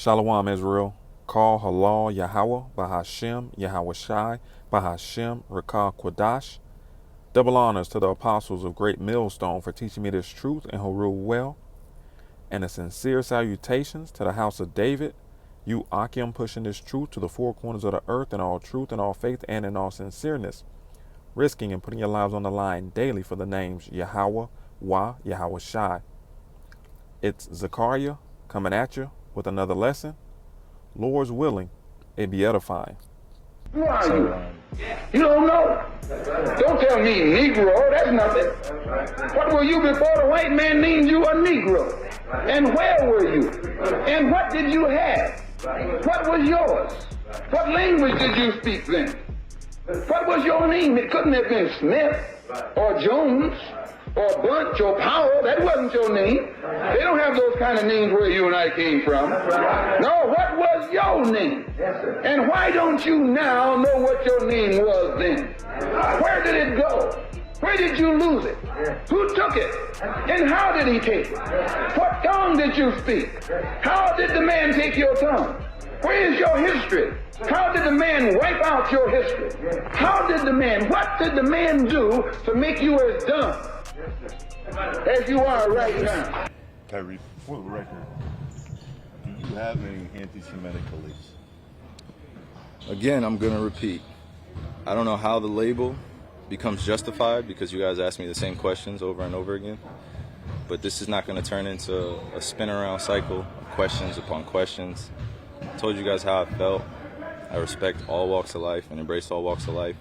Shalom Israel. Call Halal Yahweh Bahashem Yahweh Shai Bahashem Rakah Quadash. Double honors to the apostles of Great Millstone for teaching me this truth and who rule well. And a sincere salutations to the house of David, you Akim pushing this truth to the four corners of the earth in all truth and all faith and in all sincereness, risking and putting your lives on the line daily for the names Yahweh, Yahweh Shai. It's Zechariah coming at you with another lesson. Lord's willing, it be edifying. Who are you? You don't know. Don't tell me Negro, that's nothing. What were you before the white man named you a Negro? And where were you? And what did you have? What was yours? What language did you speak then? What was your name? It couldn't have been Smith or Jones or Bunch or Powell. That wasn't your name. They don't have those kind of names where you and I came from. No, what was your name? And why don't you now know what your name was then? Where did it go? Where did you lose it? Who took it? And how did he take it? What tongue did you speak? How did the man take your tongue? Where is your history? How did the man wipe out your history? What did the man do to make you as dumb as you are right now? Kyrie, for the record, do you have any anti-Semitic beliefs? Again, I'm going to repeat. I don't know how the label becomes justified because you guys ask me the same questions over and over again. But this is not going to turn into a spin around cycle of questions upon questions. I told you guys how I felt. I respect all walks of life and embrace all walks of life.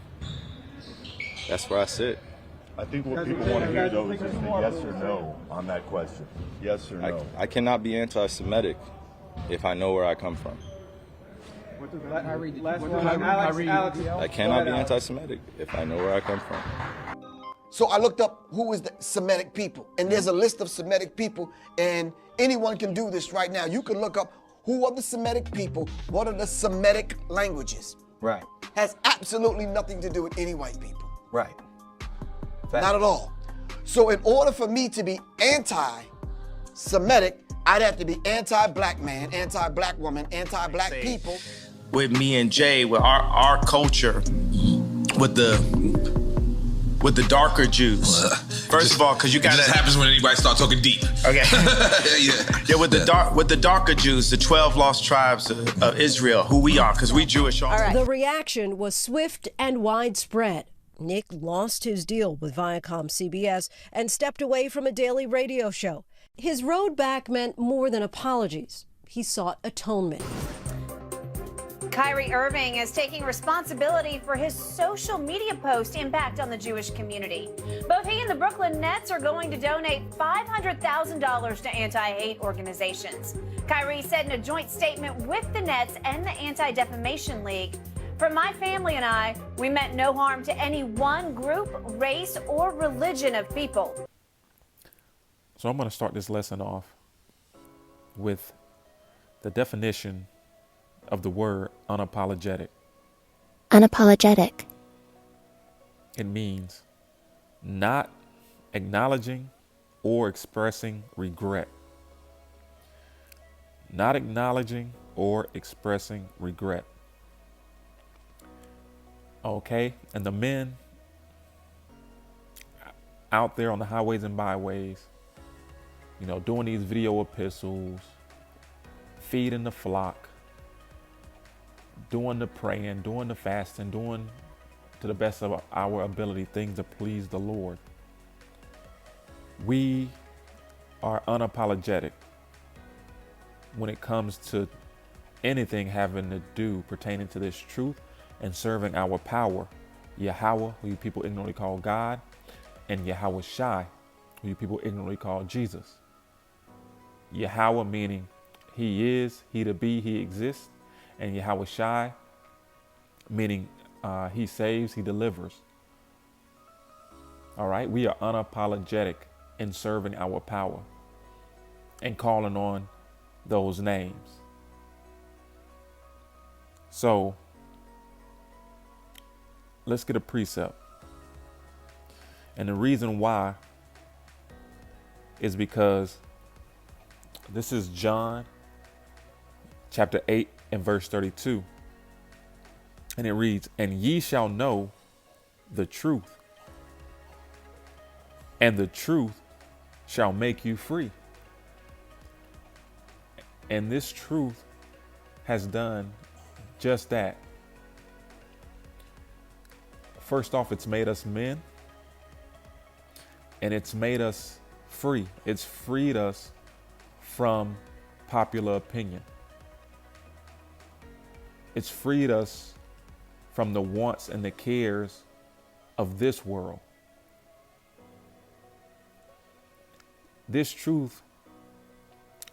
That's where I sit. I think what people want to hear, though, is just a yes or no on that question. Yes or no. I cannot be anti-Semitic if I know where I come from. I cannot be anti-Semitic if I know where I come from. So I looked up who is the Semitic people, and there's a list of Semitic people, and anyone can do this right now. You can look up who are the Semitic people, what are the Semitic languages. Right. Has absolutely nothing to do with any white people. Right. Fact. Not at all. So in order for me to be anti-Semitic, I'd have to be anti-black man, anti-black woman, anti-black people. With me and Jay, with our culture, with the darker Jews. First of all, because you got it just happens when anybody start talking deep. Okay. Yeah, with the darker Jews, the 12 lost tribes of Israel, who we are, because we Jewish. All right. The reaction was swift and widespread. Nick lost his deal with Viacom CBS and stepped away from a daily radio show. His road back meant more than apologies. He sought atonement. Kyrie Irving is taking responsibility for his social media post impact on the Jewish community. Both he and the Brooklyn Nets are going to donate $500,000 to anti-hate organizations. Kyrie said in a joint statement with the Nets and the Anti-Defamation League, "For my family and I, we meant no harm to any one group, race, or religion of people." So I'm going to start this lesson off with the definition of the word unapologetic. Unapologetic. It means not acknowledging or expressing regret. Not acknowledging or expressing regret. Okay, and the men out there on the highways and byways, doing these video epistles, feeding the flock, doing the praying, doing the fasting, doing to the best of our ability things to please the Lord. We are unapologetic when it comes to anything having to do pertaining to this truth and serving our power, Yahweh, who you people ignorantly call God, and Yahweh Shai, who you people ignorantly call Jesus. Yahweh meaning he is, he to be, he exists, and Yahweh Shai meaning he saves, he delivers. All right, we are unapologetic in serving our power and calling on those names. So let's get a precept. And the reason why is because this is John chapter 8 and verse 32. And it reads, and ye shall know the truth, and the truth shall make you free. And this truth has done just that. First off, it's made us men, and it's made us free. It's freed us from popular opinion. It's freed us from the wants and the cares of this world. This truth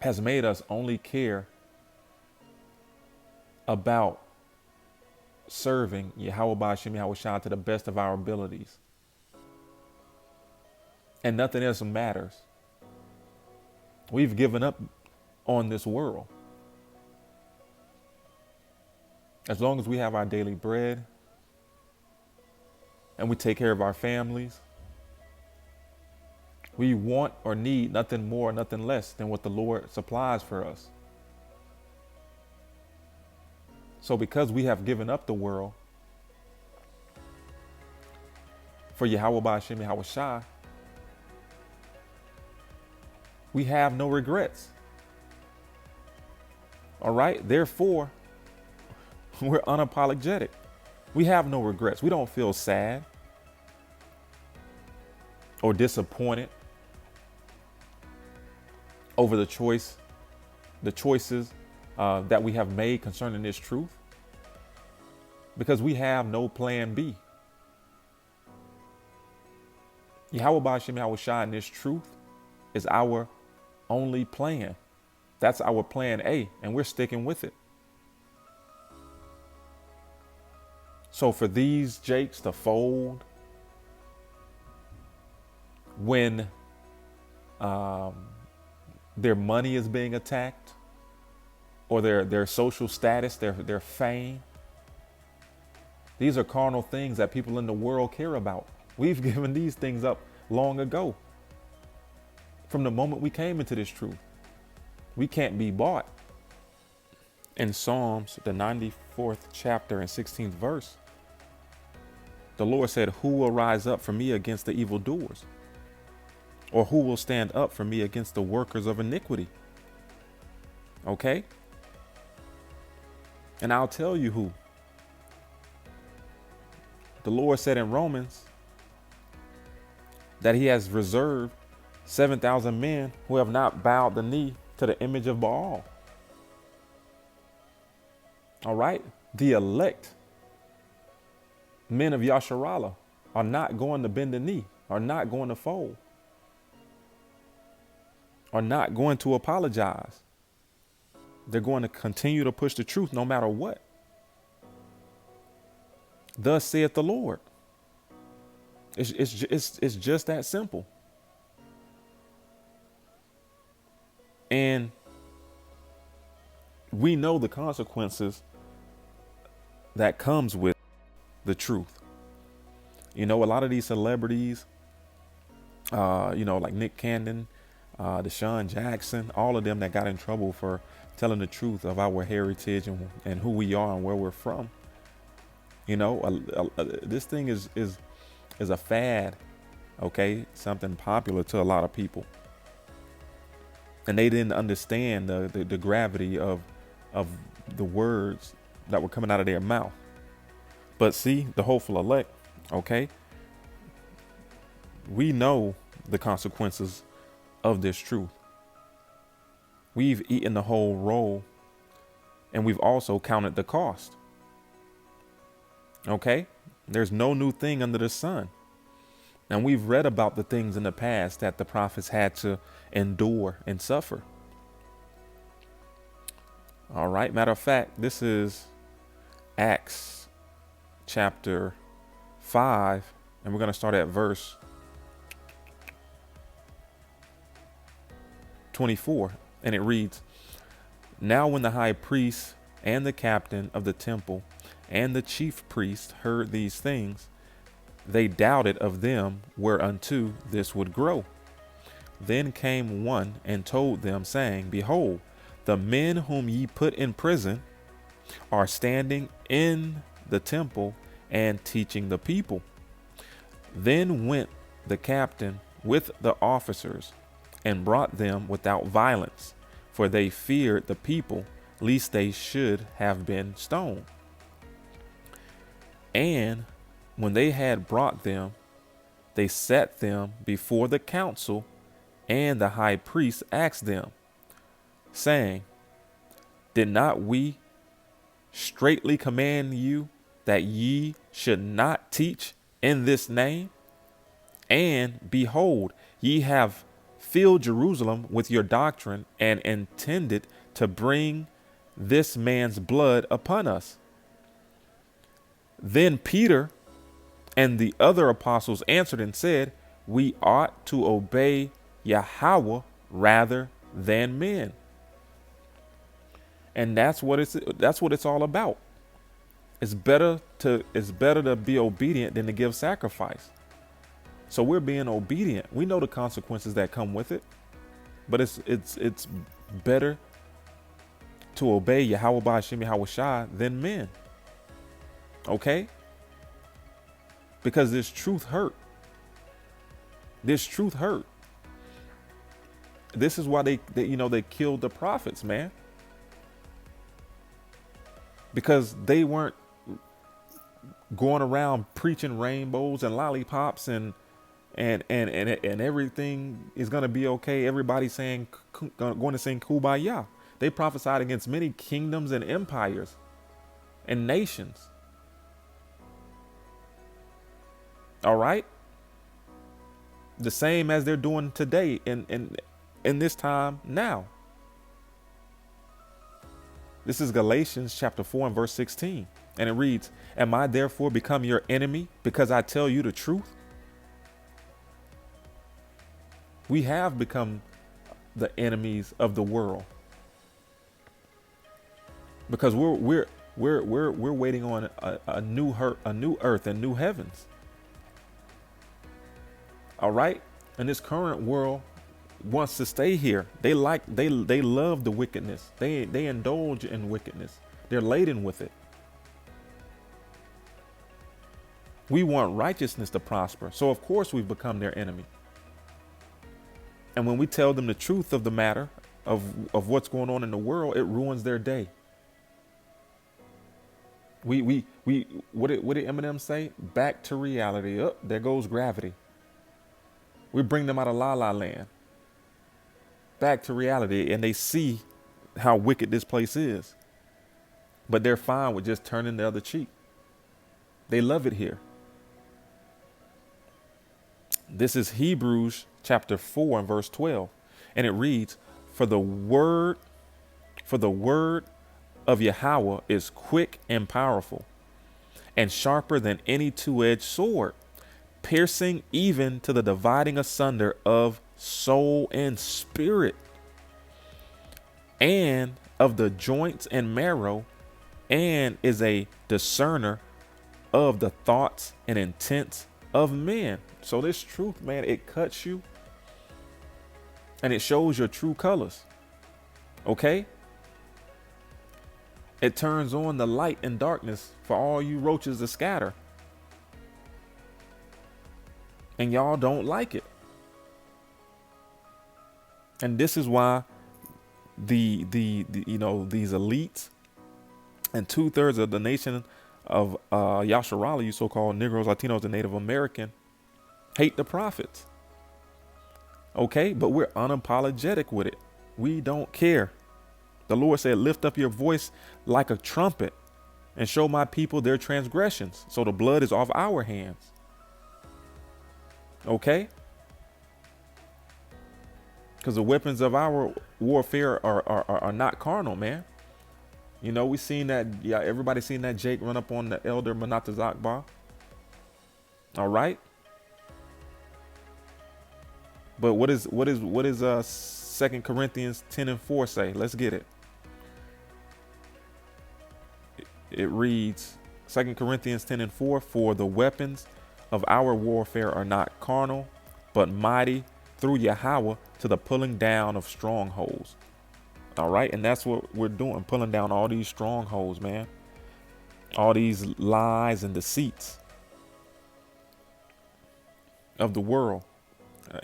has made us only care about serving Yahweh Ba'ashem Yahweh Shai to the best of our abilities. And nothing else matters. We've given up on this world. As long as we have our daily bread and we take care of our families, we want or need nothing more, nothing less than what the Lord supplies for us. So because we have given up the world for Yahweh Ba'ashem Yahweh Shai, we have no regrets. All right? Therefore, we're unapologetic. We have no regrets. We don't feel sad or disappointed over the choices that we have made concerning this truth, because we have no plan B. Yahweh Ba'ashem Yahweh Shai in this truth is our only plan. That's our plan A, and we're sticking with it. So for these jakes to fold when their money is being attacked, or their social status, their fame, these are carnal things that people in the world care about. We've given these things up long ago. From the moment we came into this truth, we can't be bought. In Psalms, the 94th chapter and 16th verse, the Lord said, who will rise up for me against the evildoers? Or who will stand up for me against the workers of iniquity? Okay? And I'll tell you who. The Lord said in Romans that he has reserved 7,000 men who have not bowed the knee to the image of Baal. All right? The elect men of Yasharallah are not going to bend the knee, are not going to fold, are not going to apologize. They're going to continue to push the truth no matter what. Thus saith the Lord. It's just that simple. And we know the consequences that comes with the truth. You know, a lot of these celebrities, like Nick Cannon, Deshaun Jackson, all of them that got in trouble for telling the truth of our heritage and who we are and where we're from. You know, this thing is a fad, okay? Something popular to a lot of people. And they didn't understand the gravity of the words that were coming out of their mouth. But see, the hopeful elect, okay? We know the consequences of this truth. We've eaten the whole roll, and we've also counted the cost. Okay? There's no new thing under the sun. And we've read about the things in the past that the prophets had to endure and suffer. All right. Matter of fact, this is Acts chapter 5, and we're going to start at verse 24. And it reads, now when the high priest and the captain of the temple and the chief priest heard these things, they doubted of them whereunto this would grow. Then came one and told them, saying, behold, the men whom ye put in prison are standing in the temple and teaching the people. Then went the captain with the officers and brought them without violence, for they feared the people, lest they should have been stoned. And when they had brought them, they set them before the council, and the high priest asked them, saying, Did not we straitly command you that ye should not teach in this name? And behold, ye have filled Jerusalem with your doctrine, and intended to bring this man's blood upon us. Then Peter and the other apostles answered and said, We ought to obey Yahweh rather than men. And that's what it's all about. It's better to be obedient than to give sacrifice. So we're being obedient. We know the consequences that come with it, but it's better to obey Yahweh Ba'Shem Yahweh Shai than men. Okay? Because this truth hurt. This truth hurt. This is why they killed the prophets, man. Because they weren't going around preaching rainbows and lollipops and everything is going to be okay. Everybody going to sing Kumbaya. They prophesied against many kingdoms and empires and nations. All right. The same as they're doing today in this time now. This is Galatians chapter 4 and verse 16. And it reads, Am I therefore become your enemy because I tell you the truth? We have become the enemies of the world because we're waiting on a new earth and new heavens. All right. And this current world wants to stay here. They love the wickedness. They indulge in wickedness. They're laden with it. We want righteousness to prosper. So of course we've become their enemy. And when we tell them the truth of the matter of what's going on in the world, it ruins their day. What did Eminem say? Back to reality. Oh, there goes gravity. We bring them out of La La Land. Back to reality, and they see how wicked this place is. But they're fine with just turning the other cheek. They love it here. This is Hebrews chapter 4 and verse 12. And it reads, For the word of Yahweh is quick and powerful, and sharper than any two-edged sword, piercing even to the dividing asunder of soul and spirit, and of the joints and marrow, and is a discerner of the thoughts and intents of men. So this truth, man, it cuts you and it shows your true colors. Okay? It turns on the light and darkness for all you roaches to scatter. And y'all don't like it. And this is why the these elites and 2/3 of the nation of Yasharala, you so-called Negroes, Latinos, and Native American, hate the prophets. Okay, but we're unapologetic with it. We don't care. The Lord said, lift up your voice like a trumpet and show my people their transgressions. So the blood is off our hands. Okay? Because the weapons of our warfare are not carnal, man. You know, we seen that. Yeah, everybody seen that Jake run up on the elder Manatazakbar. All right. But what is 2 Corinthians 10 and 4 say? Let's get it. It reads 2 Corinthians 10 and 4, For the weapons of our warfare are not carnal, but mighty through Yahweh to the pulling down of strongholds. All right. And that's what we're doing, pulling down all these strongholds, man. All these lies and deceits of the world.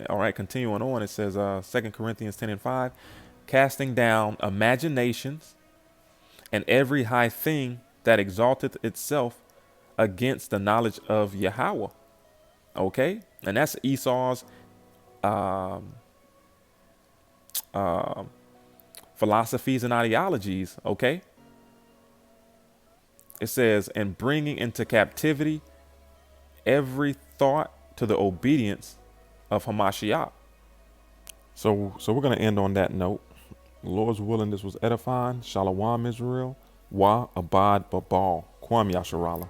All right. Continuing on, it says 2 Corinthians 10:5, casting down imaginations and every high thing that exalteth itself against the knowledge of Yahweh. Okay. And that's Esau's philosophies and ideologies. Okay. It says, and bringing into captivity every thought to the obedience of Hamashiach. So we're going to end on that note. Lord's willing, this was edifying. Shalom, Israel. Wa abad babal. Kwam Yasharala.